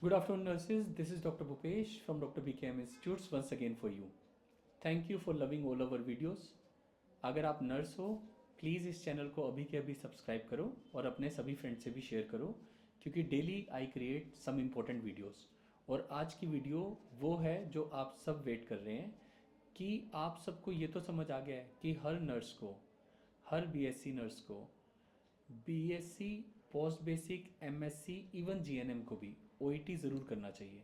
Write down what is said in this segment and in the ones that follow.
Good afternoon, nurses. This is Dr. Bhupesh from Dr. BKM Institutes once again for you. Thank you for loving all our videos. अगर आप nurse हो please इस channel को अभी के अभी subscribe करो और अपने सभी फ्रेंड से भी शेयर करो क्योंकि daily I create some important videos. और आज की वीडियो वो है जो आप सब वेट कर रहे हैं कि आप सबको ये तो समझ आ गया है कि हर नर्स को, हर बीएससी नर्स को, BSc, post basic, MSc, even GNM को भी ओईटी ज़रूर करना चाहिए।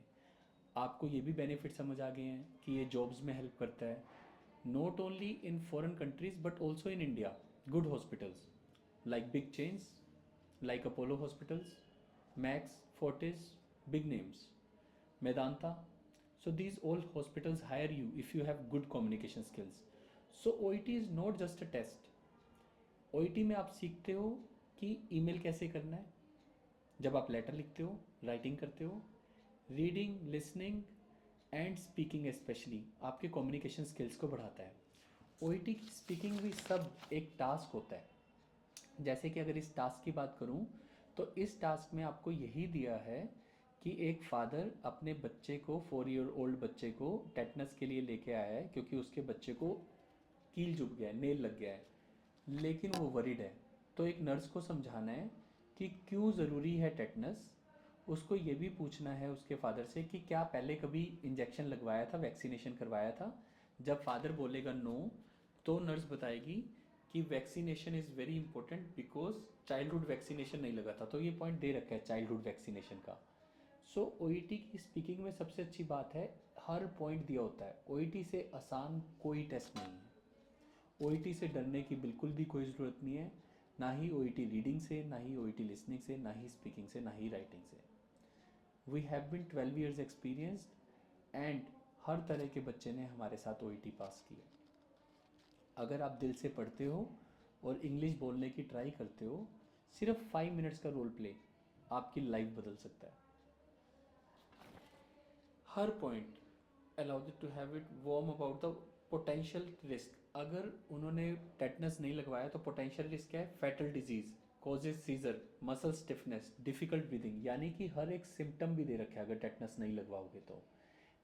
आपको ये भी बेनिफिट समझ आ गए हैं कि ये जॉब्स में हेल्प करता है, not only in foreign countries but also in India. Good hospitals like big chains like Apollo hospitals, max, Fortis, big names, Medanta. So these all hospitals hire you if you have good communication skills. So OET is not just a test. OET में आप सीखते हो कि email कैसे करना है, जब आप लेटर लिखते हो, राइटिंग करते हो, reading, listening and speaking specially आपके कम्युनिकेशन स्किल्स को बढ़ाता है। ओईटी की स्पीकिंग भी सब एक टास्क होता है। जैसे कि अगर इस टास्क की बात करूं तो इस टास्क में आपको यही दिया है कि एक फादर अपने बच्चे को, 4 ईयर ओल्ड बच्चे को टेटनस के लिए लेके आया है क्योंकि उसके बच्चे को कील चुभ गया है, नेल लग गया है, लेकिन वो वरीड है। तो एक नर्स को समझाना है कि क्यों ज़रूरी है टेटनस। उसको ये भी पूछना है उसके फादर से कि क्या पहले कभी इंजेक्शन लगवाया था, वैक्सीनेशन करवाया था। जब फादर बोलेगा नो, तो नर्स बताएगी कि vaccination is very important because childhood vaccination नहीं लगा था। तो ये पॉइंट दे रखा है चाइल्डहुड वैक्सीनेशन का। सो ओईटी की स्पीकिंग में सबसे अच्छी बात है, हर पॉइंट दिया होता है। ओईटी से आसान कोई टेस्ट नहीं है। ओईटी से डरने की बिल्कुल भी कोई ज़रूरत नहीं है, ना ही ओईटी रीडिंग से, ना ही ओईटी लिसनिंग से, ना ही स्पीकिंग से, ना ही राइटिंग से। We have been 12 years experienced and हर तरह के बच्चे ने हमारे साथ ओईटी पास किया। अगर आप दिल से पढ़ते हो और इंग्लिश बोलने की ट्राई करते हो, सिर्फ 5 मिनट्स का रोल प्ले आपकी लाइफ बदल सकता है। हर point allowed to have it warm about the potential risk. अगर उन्होंने टेटनस नहीं लगवाया तो पोटेंशियल रिस्क है fatal disease, causes seizure, muscle stiffness, difficult breathing, यानी कि हर एक सिम्टम भी दे रखे हैं अगर टेटनस नहीं लगवाओगे तो।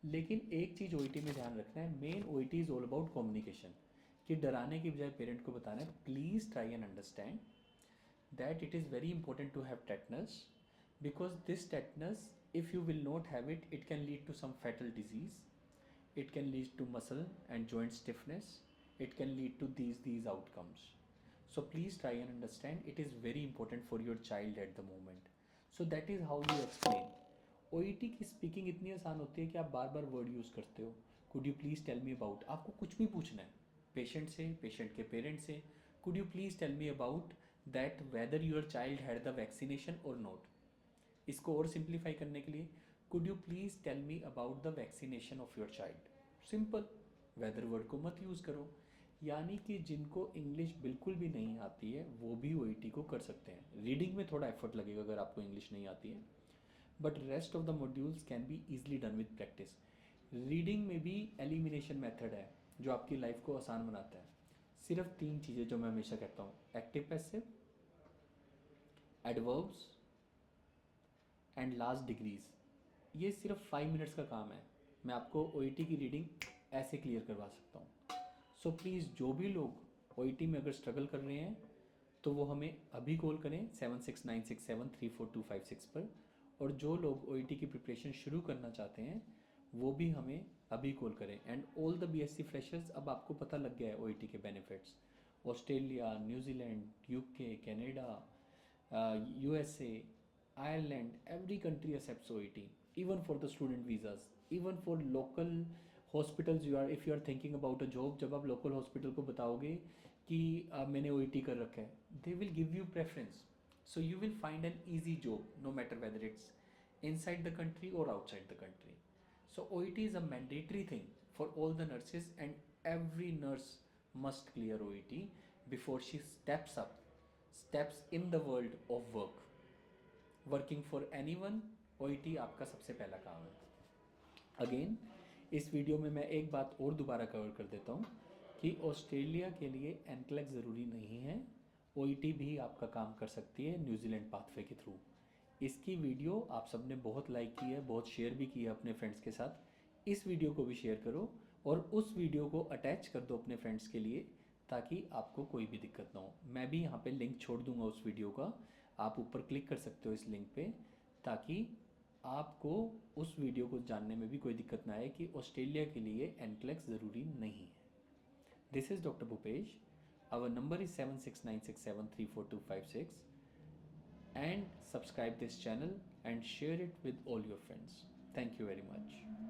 लेकिन एक चीज़ ओईटी में ध्यान रखना है, main OET is all about communication. कि डराने की बजाय पेरेंट को बताना है please try and understand that it is very important to have tetanus, because this tetanus, if you will not have it, it can lead to some fatal disease. It can lead to muscle and joint stiffness. It can lead to these outcomes. So please try and understand, it is very important for your child at the moment. So that is how you explain. OET की speaking इतनी आसान होती है कि आप बार बार word use करते हो। Could you please tell me about, आपको कुछ भी पूछना है पेशेंट से, पेशेंट के पेरेंट से, could you please tell me about that whether your child had the vaccination और नॉट। इसको और सिंप्लीफाई करने के लिए, could you please tell me about the vaccination of your child. Simple, whether word को मत यूज़ करो। यानी कि जिनको इंग्लिश बिल्कुल भी नहीं आती है वो भी ओईटी को कर सकते हैं। रीडिंग में थोड़ा एफर्ट लगेगा अगर आपको इंग्लिश नहीं आती है, but rest of the modules can be easily done with practice. Reading में भी एलिमिनेशन मेथड है जो आपकी लाइफ को आसान बनाता है। सिर्फ 3 चीज़ें जो मैं हमेशा कहता हूँ, active passive, adverbs and last degrees. ये सिर्फ 5 मिनट्स का काम है, मैं आपको ओईटी की रीडिंग ऐसे क्लियर करवा सकता हूँ। सो प्लीज़ जो भी लोग ओईटी में अगर स्ट्रगल कर रहे हैं तो वो हमें अभी कॉल करें 7696734256 पर। और जो लोग ओईटी की प्रिपरेशन शुरू करना चाहते हैं वो भी हमें अभी कॉल करें। And all the BSc freshers, अब आपको पता लग गया है ओईटी के benefits. Australia, New Zealand, UK, Canada, USA, Ireland, every country accepts OET, even for the student visas, even for local hospitals। you are, if you are thinking about a job, जब आप local hospital को बताओगे कि मैंने OET कर रखा है, they will give you preference, so you will find an easy job no matter whether it's inside the country or outside the country. So OET is a mandatory thing for all the nurses, and every nurse must clear OET before she steps in the world of work। Working for any one, OET आपका सबसे पहला काम है। Again इस video में मैं एक बात और दोबारा कवर कर देता हूँ कि ऑस्ट्रेलिया के लिए एनक्लेक्स ज़रूरी नहीं है, ओईटी भी आपका काम कर सकती है न्यूजीलैंड पाथवे के थ्रू। इसकी वीडियो आप सबने बहुत लाइक की है, बहुत शेयर भी की है अपने फ्रेंड्स के साथ। इस वीडियो को भी शेयर करो और उस वीडियो को अटैच कर दो अपने फ्रेंड्स के लिए, ताकि आपको कोई भी दिक्कत ना हो। मैं भी यहाँ पे लिंक छोड़ दूंगा उस वीडियो का, आप ऊपर क्लिक कर सकते हो इस लिंक पे, ताकि आपको उस वीडियो को जानने में भी कोई दिक्कत ना आए कि ऑस्ट्रेलिया के लिए एनक्लेक्स ज़रूरी नहीं है। This is doctor Bhupesh. Our number is 7696734256 and subscribe this channel and share it with all your friends. Thank you very much.